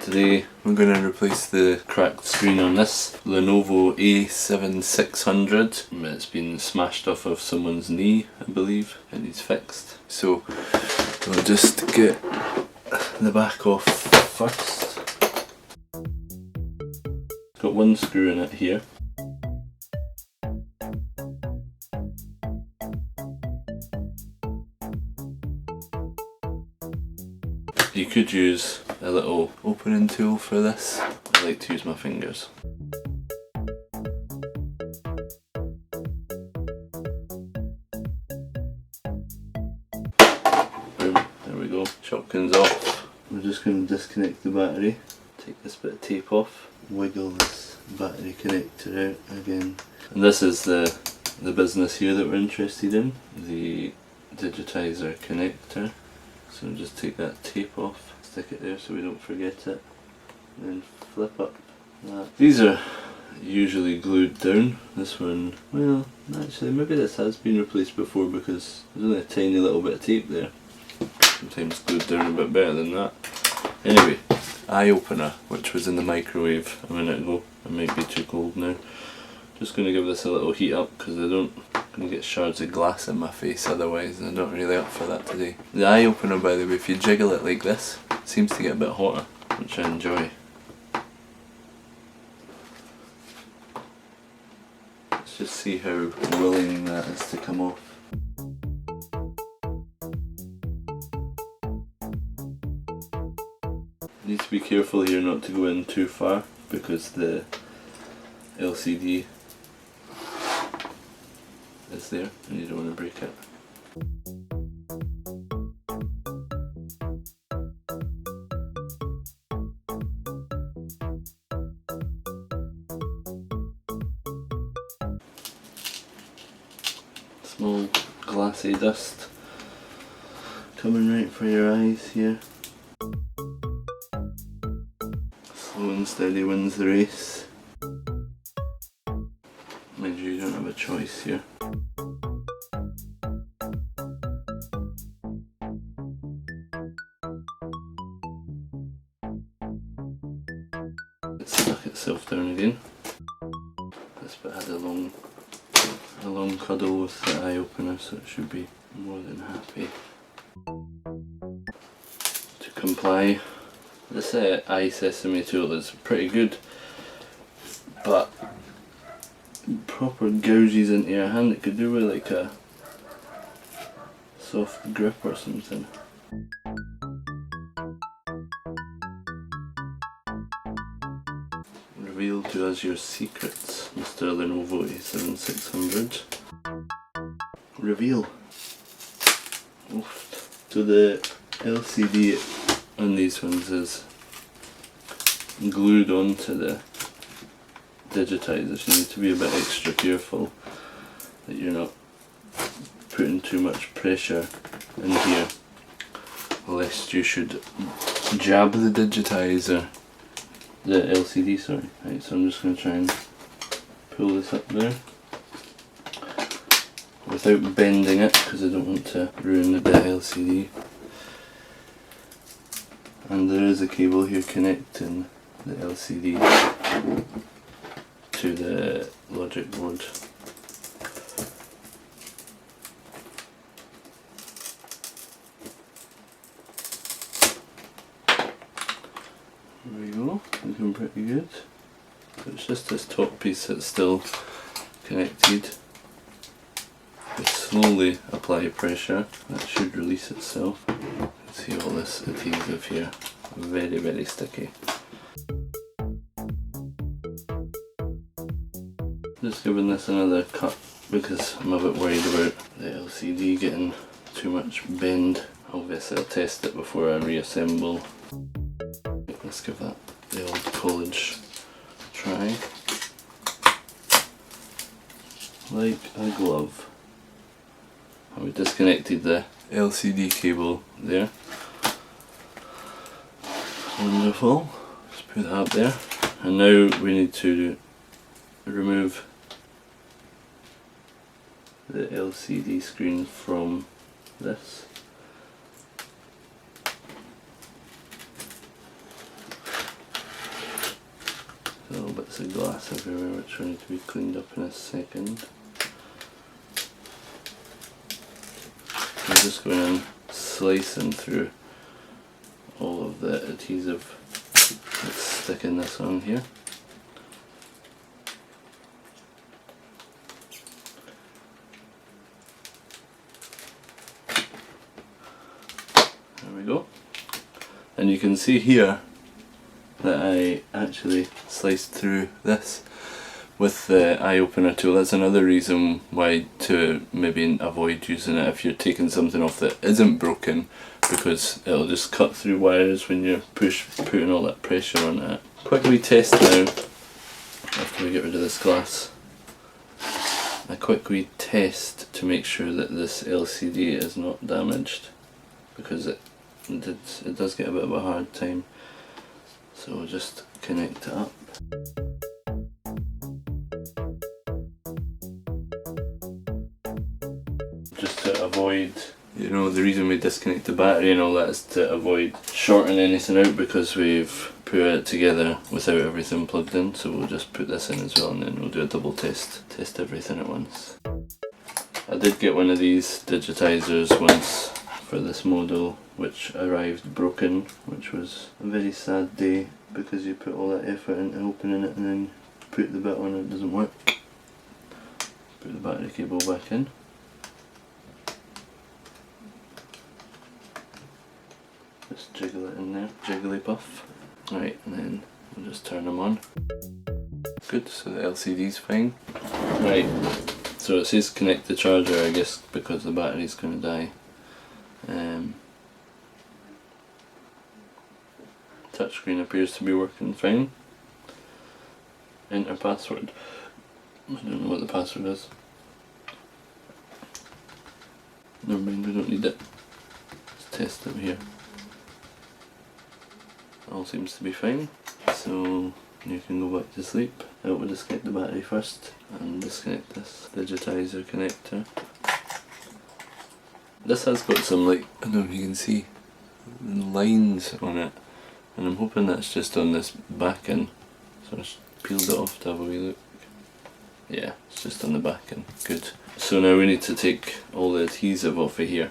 Today we're going to replace the cracked screen on this Lenovo A7600. It's been smashed off of someone's knee, I believe. It needs fixed. So we'll just get the back off first. Got one screw in it here. You could use a little opening tool for this. I like to use my fingers. Boom, there we go. Shotgun's off. We're just going to disconnect the battery. Take this bit of tape off. Wiggle this battery connector out again. And this is the business here that we're interested in. The Digitizer connector. So just take that tape off, stick it there so we don't forget it, and then flip up that. These are usually glued down. This one, well, actually maybe this has been replaced before because there's only a tiny little bit of tape there. Sometimes glued down a bit better than that. Anyway, eye opener, which was in the microwave a minute ago. It might be too cold now. Just going to give this a little heat up because I'm going to get shards of glass in my face otherwise, and I'm not really up for that today. The eye opener, by the way, if you jiggle it like this, it seems to get a bit hotter, which I enjoy. Let's just see how willing that is to come off. You need to be careful here not to go in too far because the LCD is there and you don't want to break it. Small glassy dust coming right for your eyes here. Slow and steady wins the race. Mind you, you don't have a choice here. It stuck itself down again. This bit had a long cuddle with the eye opener, so it should be more than happy to comply. This eye sesame tool is pretty good, but proper gouges into your hand. It could do with like a soft grip or something. Reveal to us your secrets, Mr. Lenovo A7600. Reveal. Oof. So the LCD on these ones is glued onto the digitizer, so you need to be a bit extra careful that you're not putting too much pressure in here, lest you should jab the digitizer, the LCD, sorry. Right, so I'm just going to try and pull this up there without bending it because I don't want to ruin the LCD. And there is a cable here connecting the LCD to the logic board. There we go, looking pretty good. So it's just this top piece that's still connected. You slowly apply pressure, that should release itself. See all this adhesive here, very very sticky. Just giving this another cut because I'm a bit worried about the LCD getting too much bend. Obviously I'll test it before I reassemble. Let's give that the old college try. Like a glove. And we disconnected the LCD cable there. Wonderful. Just put that up there. And now we need to remove the LCD screen from this. little bits of glass everywhere which will need to be cleaned up in a second. I'm just going in, slicing through all of the adhesive that's sticking this on here. There we go. And you can see here that I actually sliced through this with the eye opener tool. That's another reason why to maybe avoid using it if you're taking something off that isn't broken, because it'll just cut through wires when you're putting all that pressure on it. Quickly test now, after we get rid of this glass, I quickly test to make sure that this LCD is not damaged, because it does get a bit of a hard time. So we'll just connect it up. Just to avoid, you know, the reason we disconnect the battery and all that is to avoid shorting anything out, because we've put it together without everything plugged in. So we'll just put this in as well, and then we'll do a double test everything at once. I did get one of these digitizers once for this model, which arrived broken, which was a very sad day, because you put all that effort into opening it and then put the bit on and it doesn't work. Put the battery cable back in. Just jiggle it in there, jigglypuff. Right, and then we'll just turn them on. Good, so the LCD's fine. Right, so it says connect the charger, I guess because the battery's going to die. Touchscreen appears to be working fine. Enter password. I don't know what the password is. Never mind, we don't need it. Let's test it here. All seems to be fine. So you can go back to sleep. I will disconnect the battery first and disconnect this digitizer connector. This has got some, like, I don't know if you can see lines on it, and I'm hoping that's just on this backing. So I just peeled it off to have a wee look. Yeah, it's just on the backing. Good. So now we need to take all the adhesive off of here.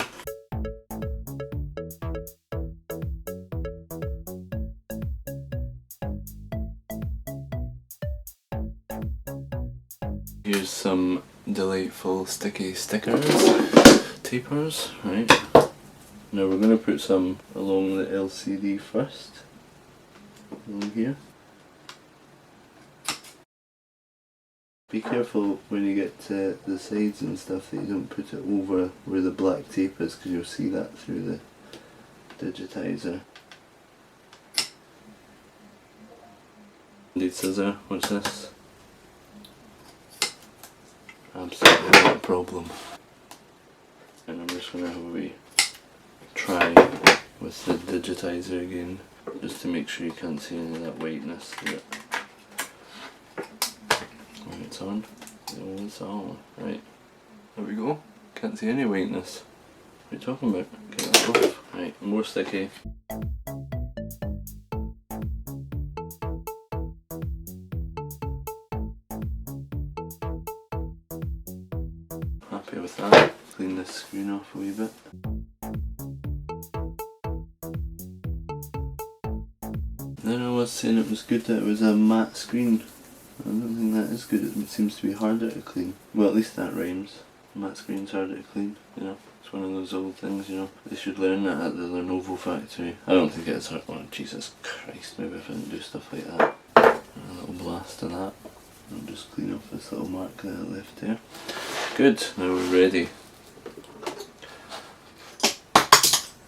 Here's some delightful sticky stickers, tapers, right. Now we're going to put some along the LCD first, along here. Be careful when you get to the sides and stuff that you don't put it over where the black tape is, because you'll see that through the digitizer. Need scissor, what's this? Absolutely not a problem. And I'm just going to have a wee try with the digitizer again, just to make sure you can't see any of that whiteness through it. When it's on, it's on. Right, there we go. Can't see any whiteness. What are you talking about? Get that off. Right, more sticky. Happy with that. Clean this screen off a wee bit. Then I was saying it was good that it was a matte screen. I don't think that is good. It seems to be harder to clean. Well, at least that rhymes. Matte screen's harder to clean, you know. It's one of those old things, you know. They should learn that at the Lenovo factory. I don't think it's hard. Oh, Jesus Christ, maybe if I didn't do stuff like that. A little blast of that. I'll just clean off this little mark that I left there. Good, now we're ready.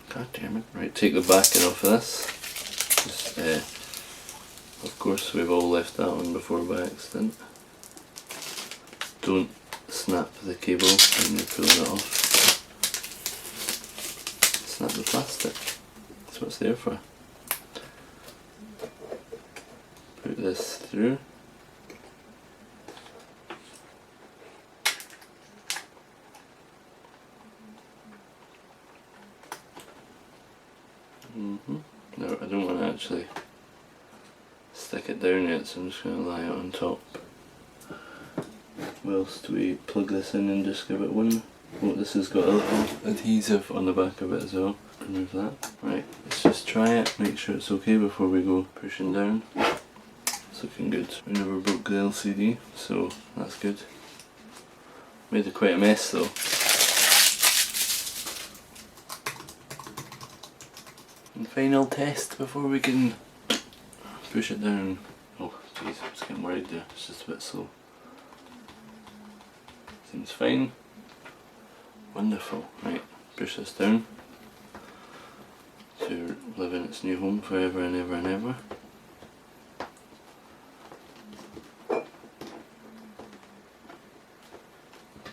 God damn it. Right, take the backing off of this. Just, of course, we've all left that one before by accident. Don't snap the cable when you're pulling it off. Snap the plastic. That's what it's there for. Put this through. No, I don't want to actually stick it down yet, so I'm just going to lie it on top whilst we plug this in and just give it one. Oh, this has got a little adhesive on the back of it as well. Remove that. Right, let's just try it, make sure it's okay before we go pushing down. It's looking good. We never broke the LCD, so that's good. Made it quite a mess though. And final test before we can push it down. Oh jeez, I was getting worried there, it's just a bit slow. Seems fine. Wonderful. Right, push this down to live in its new home forever and ever and ever.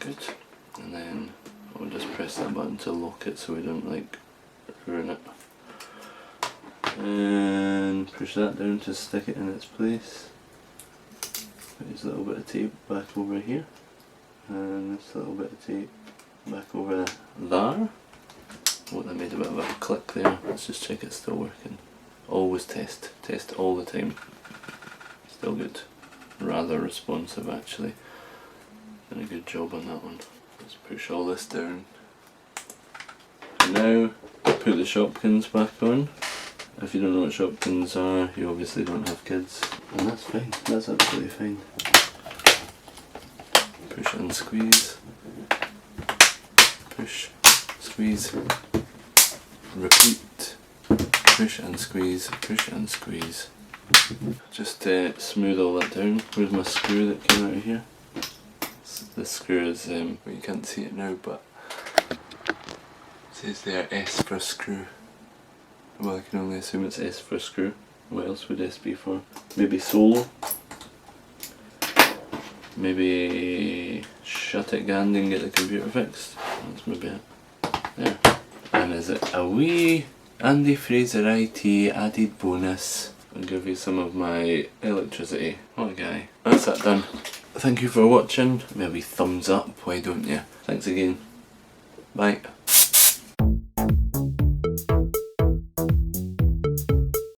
Good. And then we'll just press that button to lock it so we don't like ruin it. And push that down to stick it in its place. There's a little bit of tape back over here. And this little bit of tape back over there. Oh, that made a bit of a click there. Let's just check it's still working. Always test. Test all the time. Still good. Rather responsive actually. Done a good job on that one. Let's push all this down. And now put the Shopkins back on. If you don't know what Shopkins are, you obviously don't have kids. And that's fine. That's absolutely fine. Push and squeeze. Push, squeeze, repeat, push and squeeze, push and squeeze. Just smooth all that down. Where's my screw that came out of here? This screw is, well, you can't see it now, but it says there S for screw. Well, I can only assume it's S for screw. What else would S be for? Maybe solo? Maybe shut it Gandhi and get the computer fixed. That's maybe it. There. And is it a wee Andy Fraser IT added bonus? I'll give you some of my electricity. What a guy. That's that done. Thank you for watching. Maybe thumbs up, why don't you? Thanks again. Bye.